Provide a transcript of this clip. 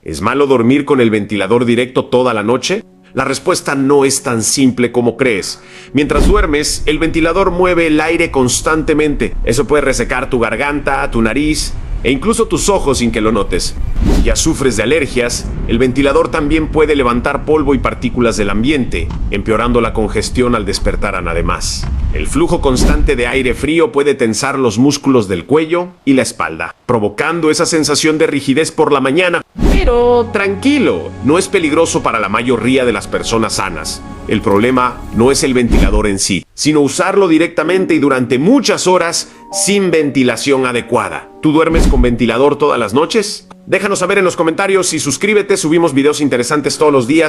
¿Es malo dormir con el ventilador directo toda la noche? La respuesta no es tan simple como crees. Mientras duermes, el ventilador mueve el aire constantemente. Eso puede resecar tu garganta, tu nariz e incluso tus ojos sin que lo notes. Si ya sufres de alergias, el ventilador también puede levantar polvo y partículas del ambiente, empeorando la congestión al despertar además. El flujo constante de aire frío puede tensar los músculos del cuello y la espalda, provocando esa sensación de rigidez por la mañana. Pero tranquilo, no es peligroso para la mayoría de las personas sanas. El problema no es el ventilador en sí, sino usarlo directamente y durante muchas horas sin ventilación adecuada. ¿Tú duermes con ventilador todas las noches? Déjanos saber en los comentarios y suscríbete, subimos videos interesantes todos los días.